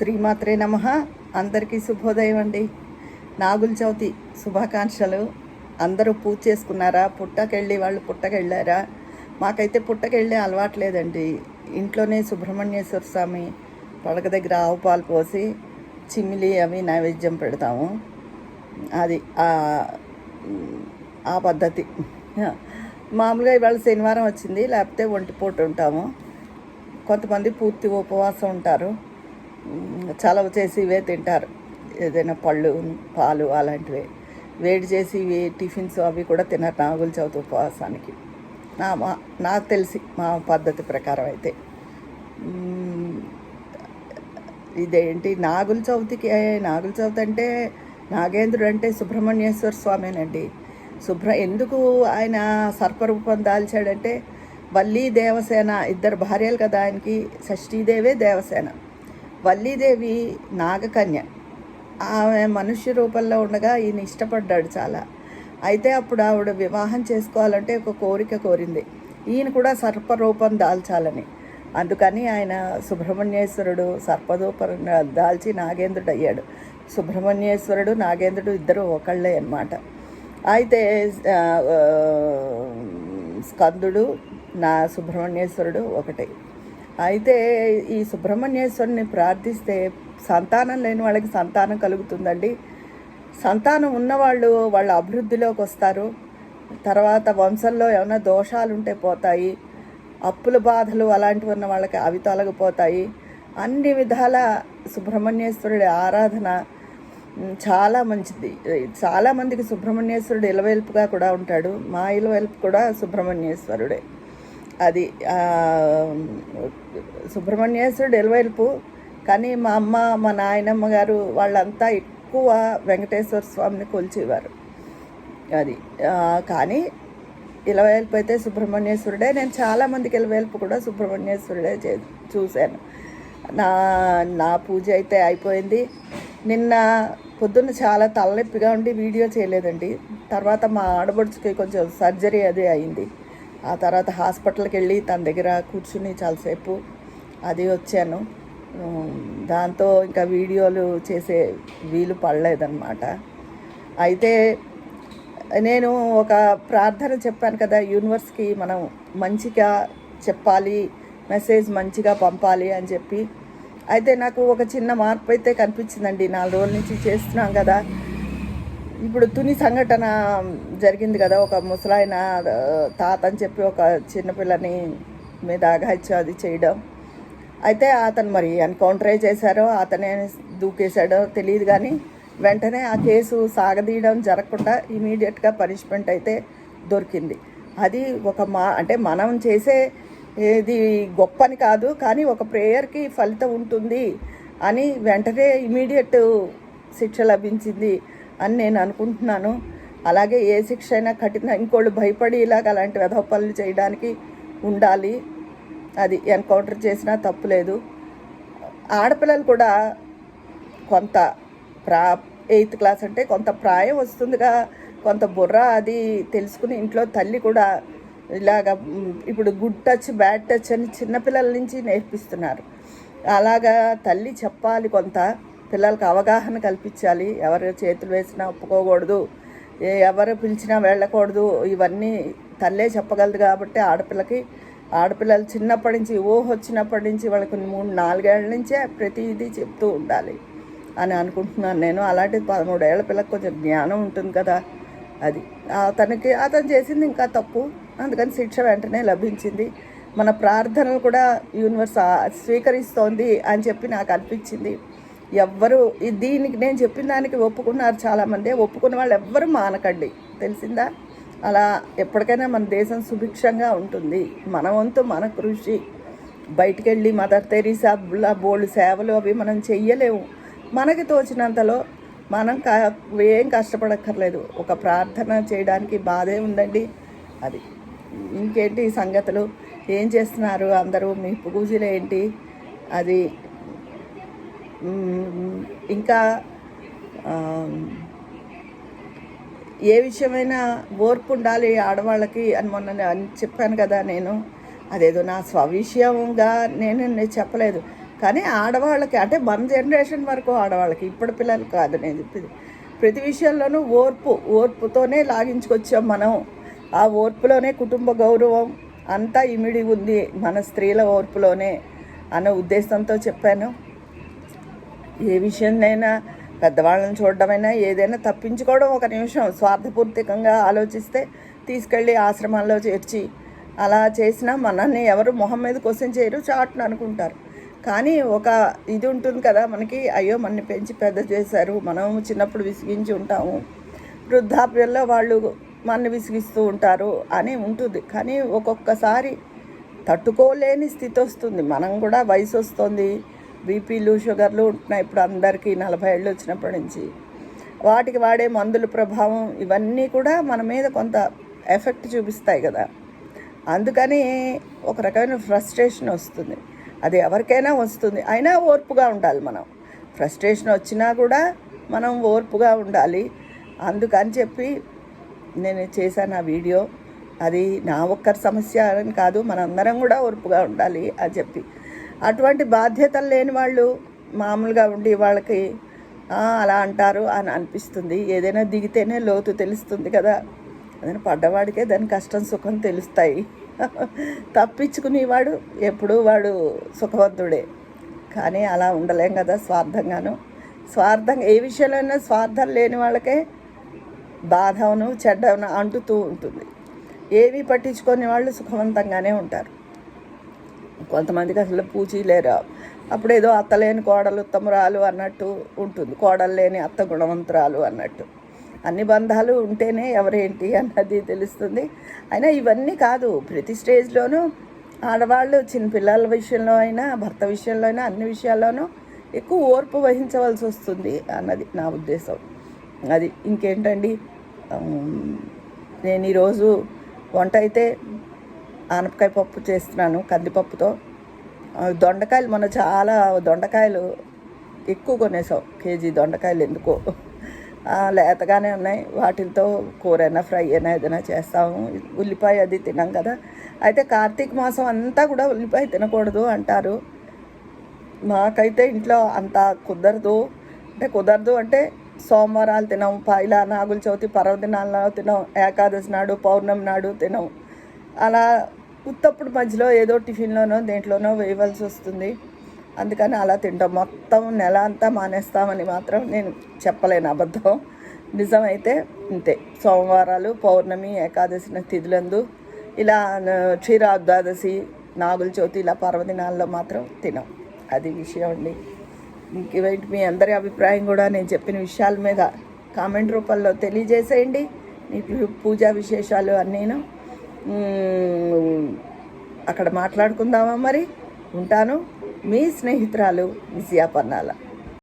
శ్రీమాత్రే నమః. అందరికీ శుభోదయం అండి. నాగుల చవితి శుభాకాంక్షలు. అందరూ పూజ చేసుకున్నారా? పుట్టకెళ్ళి వాళ్ళు పుట్టకెళ్ళారా? మాకైతే పుట్టకెళ్ళే అలవాట్లేదండి. ఇంట్లోనే సుబ్రహ్మణ్యేశ్వర స్వామి పడక దగ్గర ఆవు పాలు పోసి చిమ్మిలి అవి నైవేద్యం పెడతాము. అది ఆ పద్ధతి. మామూలుగా ఇవాళ శనివారం వచ్చింది, లేకపోతే ఒంటిపూట ఉంటాము. కొంతమంది పూర్తి ఉపవాసం ఉంటారు, చలవ చేసి ఇవే తింటారు. ఏదైనా పళ్ళు పాలు అలాంటివే వేడి చేసి ఇవి టిఫిన్స్ అవి కూడా తినరు నాగుల చవితి ఉపవాసానికి. నాకు తెలిసి మా పద్ధతి ప్రకారం అయితే ఇదేంటి నాగుల చవితికి. నాగుల చవితి అంటే నాగేంద్రుడు అంటే సుబ్రహ్మణ్యేశ్వర స్వామేనండి. ఎందుకు ఆయన సర్పరూపం దాల్చాడంటే వల్లీ దేవసేన ఇద్దరు భార్యలు కదా ఆయనకి. షష్ఠీదేవే దేవసేన, వల్లీదేవి నాగకన్య. ఆమె మనుష్య రూపంలో ఉండగా ఈయన ఇష్టపడ్డాడు చాలా. అయితే అప్పుడు ఆవిడ వివాహం చేసుకోవాలంటే ఒక కోరిక కోరింది, ఈయన కూడా సర్పరూపం దాల్చాలని. అందుకని ఆయన సుబ్రహ్మణ్యేశ్వరుడు సర్పరూపం దాల్చి నాగేంద్రుడు అయ్యాడు. సుబ్రహ్మణ్యేశ్వరుడు నాగేంద్రుడు ఇద్దరు ఒకళ్ళే అన్నమాట. అయితే స్కందుడు సుబ్రహ్మణ్యేశ్వరుడు ఒకటే. అయితే ఈ సుబ్రహ్మణ్యేశ్వరుని ప్రార్థిస్తే సంతానం లేని వాళ్ళకి సంతానం కలుగుతుందండి. సంతానం ఉన్నవాళ్ళు వాళ్ళ అభివృద్ధిలోకి వస్తారు. తర్వాత వంశంలో ఏమైనా దోషాలు ఉంటే పోతాయి. అప్పుల బాధలు అలాంటివి ఉన్న వాళ్ళకి అవి తొలగిపోతాయి. అన్ని విధాల సుబ్రహ్మణ్యేశ్వరుడి ఆరాధన చాలా మంచిది. చాలామందికి సుబ్రహ్మణ్యేశ్వరుడు ఇలవేల్పుగా కూడా ఉంటాడు. మా ఇలవేల్పు కూడా సుబ్రహ్మణ్యేశ్వరుడే. అది సుబ్రహ్మణ్యేశ్వరుడు ఎలవేల్పు. కానీ మా అమ్మ మా నాయనమ్మ గారు వాళ్ళంతా ఎక్కువ వెంకటేశ్వర స్వామిని కొలిచేవారు. అది కానీ ఇలవేల్పు అయితే సుబ్రహ్మణ్యేశ్వరుడే. నేను చాలామందికి ఇలవేల్పు కూడా సుబ్రహ్మణ్యేశ్వరుడే చూశాను. నా పూజ అయితే అయిపోయింది. నిన్న పొద్దున్న చాలా తలనొప్పిగా ఉండి వీడియో చేయలేదండి. తర్వాత మా ఆడబడుచుకి కొంచెం సర్జరీ అదే అయింది. ఆ తర్వాత హాస్పిటల్కి వెళ్ళి తన దగ్గర కూర్చుని చాలాసేపు అది వచ్చాను. దాంతో ఇంకా వీడియోలు చేసే వీలు పడలేదన్నమాట. అయితే నేను ఒక ప్రార్థన చెప్పాను కదా, యూనివర్స్కి మనం మంచిగా చెప్పాలి, మెసేజ్ మంచిగా పంపాలి అని చెప్పి. అయితే నాకు ఒక చిన్న మార్పు అయితే కనిపించిందండి. 4 రోజుల నుంచి చేస్తున్నాం కదా. ఇప్పుడు తుని సంఘటన జరిగింది కదా, ఒక ముసలాయన తాత అని చెప్పి ఒక చిన్నపిల్లని మీద అఘాయిత్యం అది చేయడం. అయితే అతను మరి ఎన్కౌంటరే చేశారో అతనే దూకేశాడో తెలియదు, కానీ వెంటనే ఆ కేసు సాగదీయడం జరగకుండా ఇమీడియట్గా పనిష్మెంట్ అయితే దొరికింది. అది ఒక అంటే మనం చేసే ఇది గొప్పని కాదు, కానీ ఒక ప్రేయర్కి ఫలితం ఉంటుంది అని వెంటనే ఇమీడియట్ శిక్ష లభించింది అని నేను అనుకుంటున్నాను. అలాగే ఏ శిక్ష అయినా కఠిన, ఇంకోళ్ళు భయపడి ఇలాగ అలాంటి వెధవ పనులు చేయడానికి ఉండాలి. అది ఎన్కౌంటర్ చేసినా తప్పులేదు. ఆడపిల్లలు కూడా కొంత 8th క్లాస్ అంటే కొంత ప్రాయం వస్తుందిగా, కొంత బుర్ర అది తెలుసుకుని ఇంట్లో తల్లి కూడా ఇలాగ ఇప్పుడు గుడ్ టచ్ బ్యాడ్ టచ్ అని చిన్నపిల్లల నుంచి నేర్పిస్తున్నారు. అలాగా తల్లి చెప్పాలి, కొంత పిల్లలకు అవగాహన కల్పించాలి. ఎవరు చేతులు వేసినా ఒప్పుకోకూడదు, ఎవరు పిలిచినా వెళ్ళకూడదు, ఇవన్నీ తల్లే చెప్పగలదు. కాబట్టి ఆడపిల్లలు చిన్నప్పటి నుంచి వచ్చినప్పటి నుంచి వాళ్ళకి 3-4 ఏళ్ళ నుంచే ప్రతిదీ చెప్తూ ఉండాలి అని అనుకుంటున్నాను నేను. అలాంటి 13 ఏళ్ల పిల్లకి కొంచెం జ్ఞానం ఉంటుంది కదా. అది అతను చేసింది ఇంకా తప్పు, అందుకని శిక్ష వెంటనే లభించింది. మన ప్రార్థనలు కూడా యూనివర్స్ స్వీకరిస్తోంది అని చెప్పి నాకు అనిపించింది. ఎవ్వరు దీనికి నేను చెప్పిన దానికి ఒప్పుకున్నారు చాలామంది. ఒప్పుకున్న వాళ్ళు ఎవ్వరు మానకండి, తెలిసిందా? అలా ఎప్పటికైనా మన దేశం సుభిక్షంగా ఉంటుంది. మన వంతు మన కృషి. బయటికి వెళ్ళి మదర్ తెరీసా బోల్డ్ సేవలు అవి మనం చెయ్యలేము. మనకి తోచినంతలో మనం ఏం కష్టపడక్కర్లేదు. ఒక ప్రార్థన చేయడానికి బాధే ఉందండి. అది ఇంకేంటి సంగతులు, ఏం చేస్తున్నారు అందరూ? మీ పూజలు ఏంటి? అది ఇంకా ఏ విషయమైనా ఓర్పు ఉండాలి ఆడవాళ్ళకి అని మొన్న చెప్పాను కదా నేను. అదేదో నా స్వవిషయంగా నేను చెప్పలేదు, కానీ ఆడవాళ్ళకి అంటే మన జనరేషన్ వరకు ఆడవాళ్ళకి ఇప్పటి పిల్లలు కాదు నేను చెప్పింది. ప్రతి విషయంలోనూ ఓర్పుతోనే లాగించుకొచ్చాం మనం. ఆ ఓర్పులోనే కుటుంబ గౌరవం అంతా ఇమిడి ఉంది మన స్త్రీల ఓర్పులోనే అన్న ఉద్దేశంతో చెప్పాను. ఏ విషయంనైనా పెద్దవాళ్ళని చూడడమైనా ఏదైనా తప్పించుకోవడం ఒక నిమిషం స్వార్థపూర్తికంగా ఆలోచిస్తే తీసుకెళ్ళి ఆశ్రమాల్లో చేర్చి అలా చేసినా మనల్ని ఎవరు మొహం మీద క్వశ్చన్ చేయరు, చాటును అనుకుంటారు. కానీ ఒక ఇది ఉంటుంది కదా మనకి, అయ్యో మనని పెంచి పెద్ద చేశారు, మనం చిన్నప్పుడు విసిగించి ఉంటాము, వృద్ధాప్యంలో వాళ్ళు మనని విసిగిస్తూ ఉంటారు అని ఉంటుంది. కానీ ఒక్కొక్కసారి తట్టుకోలేని స్థితి వస్తుంది. మనం కూడా వయసు వస్తుంది, బీపీలు షుగర్లు ఉంటున్నాయి ఇప్పుడు అందరికీ 40 ఏళ్ళు వచ్చినప్పటి నుంచి. వాటికి వాడే మందుల ప్రభావం ఇవన్నీ కూడా మన మీద కొంత ఎఫెక్ట్ చూపిస్తాయి కదా. అందుకని ఒక రకమైన ఫ్రస్ట్రేషన్ వస్తుంది. అది ఎవరికైనా వస్తుంది, అయినా ఓర్పుగా ఉండాలి మనం. ఫ్రస్ట్రేషన్ వచ్చినా కూడా మనం ఓర్పుగా ఉండాలి. అందుకని చెప్పి నేను చేశాను ఆ వీడియో. అది నా ఒక్కరి సమస్య అని కాదు, మనందరం కూడా ఓర్పుగా ఉండాలి అని చెప్పి. అటువంటి బాధ్యతలు లేని వాళ్ళు మామూలుగా ఉండి వాళ్ళకి అలా అంటారు అని అనిపిస్తుంది. ఏదైనా దిగితేనే లోతు తెలుస్తుంది కదా. ఏదైనా పడ్డవాడికే దాని కష్టం సుఖం తెలుస్తాయి. తప్పించుకునేవాడు ఎప్పుడూ వాడు సుఖవంతుడే. కానీ అలా ఉండలేం కదా స్వార్థంగా ఏ విషయంలోనైనా స్వార్థం లేని వాళ్ళకే బాధను చెడ్డను అంటుతూ ఉంటుంది. ఏవి పట్టించుకొని వాళ్ళు సుఖవంతంగానే ఉంటారు. కొంతమందికి అసలు పూచీలేరు. అప్పుడు ఏదో అత్తలేని కోడలు ఉత్తమురాలు అన్నట్టు ఉంటుంది, కోడలు లేని అత్త గుణవంతురాలు అన్నట్టు. అన్ని బంధాలు ఉంటేనే ఎవరేంటి అన్నది తెలుస్తుంది. అయినా ఇవన్నీ కాదు, ప్రతి స్టేజ్లోనూ ఆడవాళ్ళు చిన్నపిల్లల విషయంలో అయినా భర్త విషయంలో అయినా అన్ని విషయాల్లోనూ ఎక్కువ ఓర్పు వహించవలసి వస్తుంది అన్నది నా ఉద్దేశం. అది ఇంకేంటండి, నేను ఈరోజు వంట అయితే ఆనపకాయ పప్పు చేస్తున్నాను కందిపప్పుతో. దొండకాయలు మొన్న చాలా దొండకాయలు ఎక్కువ కొనేసాం, కేజీ దొండకాయలు ఎందుకో లేతగానే ఉన్నాయి. వాటితో కూర అయినా ఫ్రై అయినా ఏదైనా చేస్తాము. ఉల్లిపాయ అది తినాం కదా. అయితే కార్తీక మాసం అంతా కూడా ఉల్లిపాయ తినకూడదు అంటారు. మాకైతే ఇంట్లో అంత కుదరదు అంటే సోమవారాలు తినాం, పైలా నాగుల చవితి పర్వదినాల్లో తినాం, ఏకాదశి నాడు పౌర్ణమి నాడు తినాం. అలా ఉత్తప్పుడు మధ్యలో ఏదో టిఫిన్లోనో దేంట్లోనో వేయవలసి వస్తుంది. అందుకని అలా తింటాం. మొత్తం నెల అంతా మానేస్తామని మాత్రం నేను చెప్పలేను, అబద్ధం. నిజమైతే ఇంతే. సోమవారాలు పౌర్ణమి ఏకాదశి తిథులందు ఇలా క్షీరాద్వాదశి నాగుల చవితి ఇలా పర్వదినాల్లో మాత్రం తినాం. అది విషయం అండి. ఇంకేంటి మీ అందరి అభిప్రాయం కూడా నేను చెప్పిన విషయాల మీద కామెంట్ రూపంలో తెలియజేసేయండి. మీ పూజా విశేషాలు అన్నీను అక్కడ మాట్లాడుకుందామా మరి. ఉంటాను. మీ స్నేహితురాలు విజయ పన్నాల.